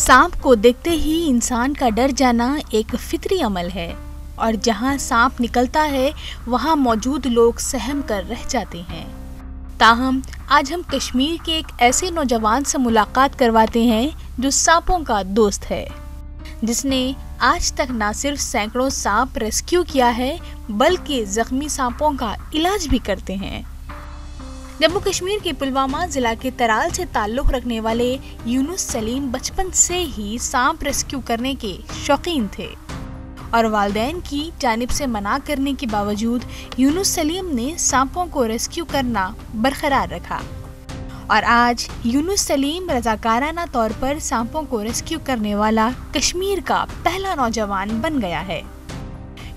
सांप को देखते ही इंसान का डर जाना एक फितरी अमल है और जहां सांप निकलता है वहां मौजूद लोग सहम कर रह जाते हैं। ताहम आज हम कश्मीर के एक ऐसे नौजवान से मुलाकात करवाते हैं जो सांपों का दोस्त है, जिसने आज तक न सिर्फ सैकड़ों सांप रेस्क्यू किया है बल्कि जख्मी सांपों का इलाज भी करते हैं। जम्मू कश्मीर के पुलवामा जिला के तराल से ताल्लुक़ रखने वाले यूनुस सलीम बचपन से ही सांप रेस्क्यू करने के शौकीन थे और वालिदैन की जानिब से मना करने के बावजूद यूनुस सलीम ने सांपों को रेस्क्यू करना बरकरार रखा और आज यूनुस सलीम रज़ाकाराना तौर पर सांपों को रेस्क्यू करने वाला कश्मीर का पहला नौजवान बन गया है।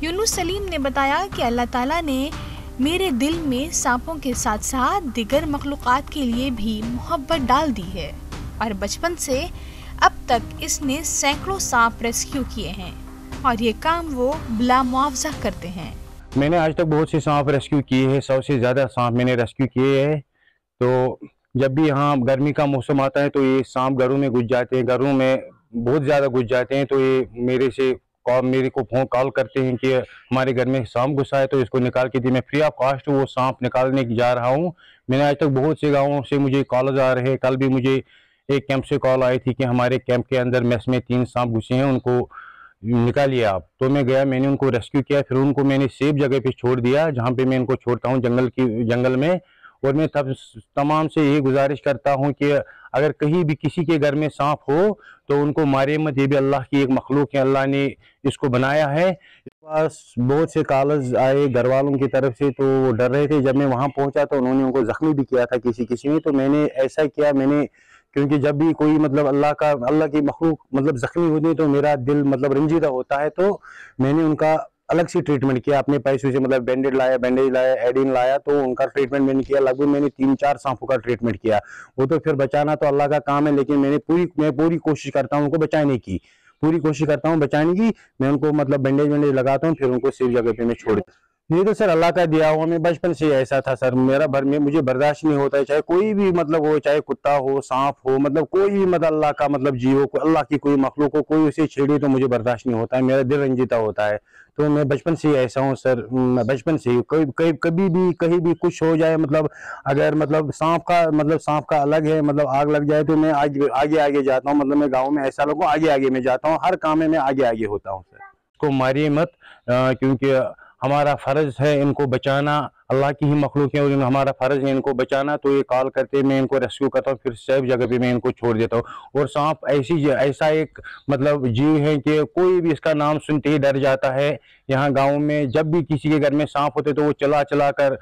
यूनुस सलीम ने बताया कि अल्लाह ताला ने मेरे दिल में सांपों के साथ साथ दिगर मखलूक़ात के लिए भी मोहब्बत डाल दी है और बचपन से अब तक इसने सैकड़ों सांप रेस्क्यू किए हैं और ये काम वो बिला मुआवजा करते हैं। मैंने आज तक बहुत से सांप रेस्क्यू किए हैं, 100 से ज़्यादा सांप मैंने रेस्क्यू किए हैं। तो जब भी यहाँ गर्मी का मौसम आता है तो ये सांप घरों में घुस जाते हैं, घरों में बहुत ज़्यादा घुस जाते हैं। तो ये मेरे को फोन कॉल करते हैं कि हमारे घर में सांप घुसा है तो इसको निकाल के दी। मैं फ्री ऑफ कॉस्ट वो सांप निकालने की जा रहा हूँ। मैंने आज तक बहुत से गाँवों से मुझे कॉल आ रहे हैं। कल भी मुझे एक कैंप से कॉल आई थी कि हमारे कैंप के अंदर मेस में 3 सांप घुसे हैं, उनको निकालिए आप। तो मैं गया, मैंने उनको रेस्क्यू किया, फिर उनको मैंने सेफ जगह पे छोड़ दिया जहाँ पे मैं इनको छोड़ता हूँ, जंगल में। और मैं तमाम से ये गुजारिश करता हूँ कि अगर कहीं भी किसी के घर में सांप हो तो उनको मारे मत, ये भी अल्लाह की एक मखलूक है, अल्लाह ने इसको बनाया है। पास बहुत से कॉल्स आए घर वालों की तरफ से, तो वो डर रहे थे। जब मैं वहाँ पहुँचा तो उन्होंने उनको ज़ख्मी भी किया था किसी में। तो मैंने ऐसा किया, क्योंकि जब भी कोई अल्लाह की मखलूक ज़ख्मी होती है तो मेरा दिल रंजीदा होता है। तो मैंने उनका अलग से ट्रीटमेंट किया, अपने पैसों से बैंडेज लाया, एडिन लाया, तो उनका ट्रीटमेंट मैंने किया। लगभग मैंने 3-4 सांपों का ट्रीटमेंट किया। वो तो फिर बचाना तो अल्लाह का काम है, लेकिन मैं पूरी कोशिश करता हूँ उनको बचाने की, मैं उनको बैंडेज लगाता हूँ, फिर उनको सेफ जगह पे मैं छोड़। ये तो सर अल्लाह का दिया हुआ, मैं बचपन से ऐसा था सर। मुझे बर्दाश्त नहीं होता है, चाहे कोई भी हो, चाहे कुत्ता हो, सांप हो, कोई भी अल्लाह का जीव हो, अल्लाह की कोई मखलूक हो, कोई उसे छेड़े तो मुझे बर्दाश्त नहीं होता है, मेरा दिल रंजीता होता है। तो मैं बचपन से ही ऐसा हूँ सर। बचपन से ही कभी भी कहीं भी कुछ हो जाए, अगर सांप का अलग है, आग लग जाए तो मैं आगे जाता हूँ। मैं गाँव में ऐसा लोगों आगे मैं जाता हूँ, हर काम में मैं आगे होता हूँ सर। इसको मारिए मत, क्योंकि हमारा फ़र्ज़ है इनको बचाना, अल्लाह की ही मखलूक है और हमारा फ़र्ज़ है इनको बचाना। तो ये कॉल करते मैं इनको रेस्क्यू करता हूँ, फिर सेफ जगह पे मैं इनको छोड़ देता हूँ। और सांप ऐसा एक जीव है कि कोई भी इसका नाम सुनते ही डर जाता है। यहाँ गांव में जब भी किसी के घर में सांप होते तो वो चला कर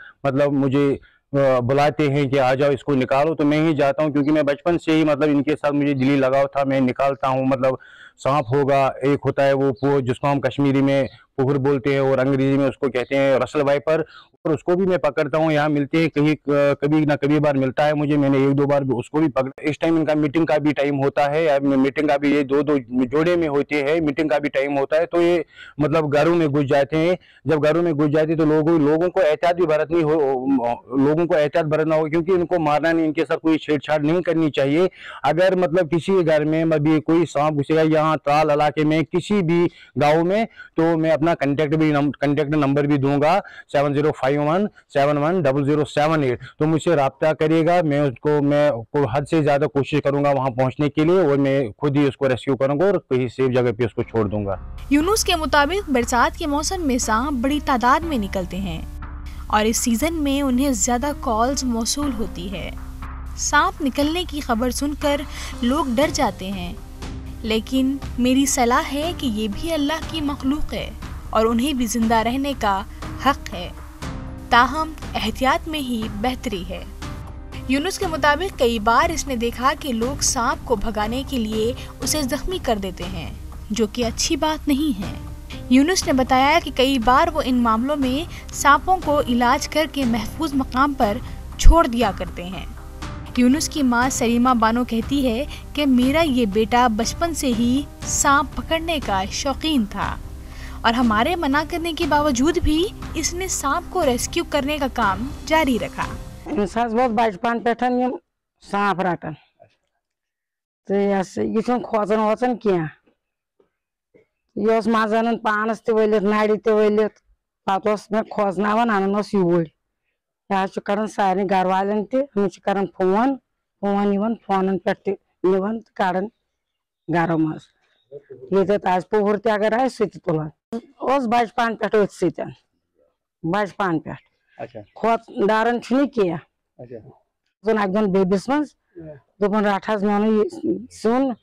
मुझे बुलाते हैं कि आ जाओ इसको निकालो, तो मैं ही जाता हूँ, क्योंकि मैं बचपन से ही इनके साथ मुझे दिली लगाव था। मैं निकालता हूँ। सांप होगा, एक होता है वो जिसको हम कश्मीरी में पुहर बोलते हैं और अंग्रेजी में उसको कहते हैं रसल वाइपर, और उसको भी मैं पकड़ता हूँ। यहाँ मिलते हैं, कभी ना कभी बार मिलता है मुझे, मैंने 1-2 बार भी उसको भी पकड़ा। इस टाइम इनका मीटिंग का भी टाइम होता है, मीटिंग का भी ये 2-2 जोड़े में होते हैं, मीटिंग का भी टाइम होता है। तो ये घरों में घुस जाते हैं। जब घरों में घुस जाते तो लोगों को एहतियात भी बरतना होगा, क्योंकि इनको मारना नहीं, इनके साथ कोई छेड़छाड़ नहीं करनी चाहिए। अगर किसी के घर में अभी कोई सांप घुसेगा यहाँ तराल इलाके में किसी भी गाँव में, तो मैं अपना कंटेक्ट नंबर भी दूंगा 7051710078। तो मुझसे राब्ता करिएगा, मैं हद से ज्यादा कोशिश करूंगा वहां पहुंचने के लिए, और मैं खुद ही उसको रेस्क्यू करूंगा और कहीं सेफ जगह पे उसको छोड़ दूंगा। यूनुस के मुताबिक बरसात के मौसम में सांप बड़ी तादाद में निकलते हैं और इस सीजन में उन्हें ज्यादा कॉल्स मौसूल होती है। सांप निकलने की खबर सुनकर लोग डर जाते हैं, लेकिन मेरी सलाह है कि ये भी अल्लाह की मखलूक है और उन्हें भी जिंदा रहने का हक है। ताहम एहतियात में ही बेहतरी है। यूनुस के मुताबिक कई बार इसने देखा कि लोग सांप को भगाने के लिए उसे जख्मी कर देते हैं, जो कि अच्छी बात नहीं है। यूनुस ने बताया कि कई बार वो इन मामलों में सांपों को इलाज करके महफूज मकाम पर छोड़ दिया करते हैं। यूनुस की मां सलीमा बानो कहती है कि मेरा ये बेटा बचपन से ही सांप पकड़ने का शौकीन था और हमारे मना करने के बावजूद भी इसने सांप को रेस्क्यू करने का काम जारी रखा। बचपन पे सांप रटन तो यह खोचन वोचन क्या यह मज अन पानस तलित नड़ तलित पे मे खोजनान अनान यूर यह कर सारे गर वालन तम फोन फोन पे निवान कड़ान गरों मज ये आज पुहर अगर आए सह तुलान बचपन पे अथ सतन बचपन पे खोत डरन क्या अक दिन बेबीस मज दोपन रट मे सुन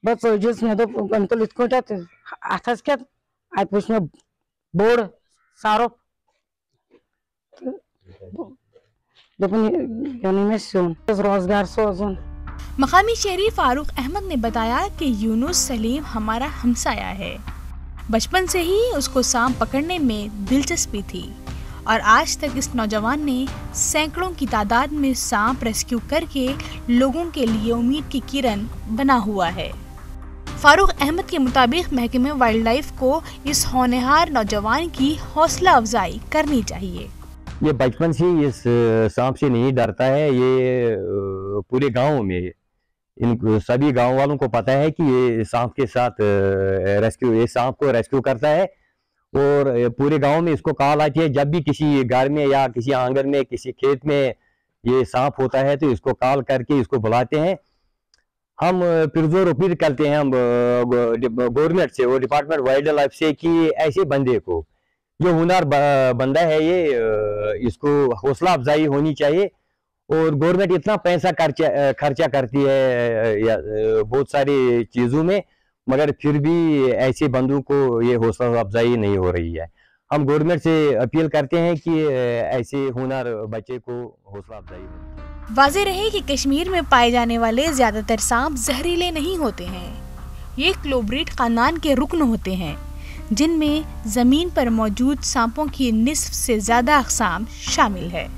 बह चजिस मे दोप तुल इत अथस क्या अत वुच मे बोड़ सरफ दोपन मे सुन रोजगार सोजन। मकामी शहरी फारूक अहमद ने बताया कि यूनुस सलीम हमारा हमसाया है। बचपन से ही उसको सांप पकड़ने में दिलचस्पी थी और आज तक इस नौजवान ने सैकड़ों की तादाद में सांप रेस्क्यू करके लोगों के लिए उम्मीद की किरण बना हुआ है। फारूक अहमद के मुताबिक महकमे वाइल्ड लाइफ को इस होनहार नौजवान की हौसला अफजाई करनी चाहिए। ये बचपन से इस सांप से नहीं डरता है। ये पूरे गांव में इन सभी गांव वालों को पता है कि ये सांप के साथ ये सांप को रेस्क्यू करता है और पूरे गांव में इसको कॉल आती है। जब भी किसी घर में या किसी आंगन में किसी खेत में ये सांप होता है तो इसको कॉल करके इसको बुलाते हैं। हम पुरजोर अपील करते हैं हम गवर्नमेंट से और डिपार्टमेंट वाइल्ड लाइफ से कि ऐसे बंदे को जो हुनर बंदा है ये इसको हौसला अफजाई होनी चाहिए। और गवर्नमेंट इतना पैसा खर्चा करती है बहुत सारी चीज़ों में, मगर फिर भी ऐसे बंदों को ये हौसला अफजाई नहीं हो रही है। हम गवर्नमेंट से अपील करते हैं कि ऐसे हुनर बच्चे को हौसला अफजाई हो। वाज़ेह रहे कि कश्मीर में पाए जाने वाले ज़्यादातर सांप जहरीले नहीं होते हैं। ये क्लोब्रिड खानदान के रुकन होते हैं जिनमें ज़मीन पर मौजूद सांपों की निस्फ से ज़्यादा अक़साम शामिल है।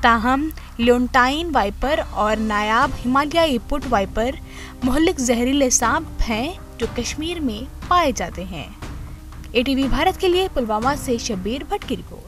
ताहम लियोन्टाइन वाइपर और नायाब हिमालयाई पुट वाइपर मुहल्लिक जहरीले सांप हैं जो कश्मीर में पाए जाते हैं। ATV भारत के लिए पुलवामा से शब्बीर भट्ट की रिपोर्ट।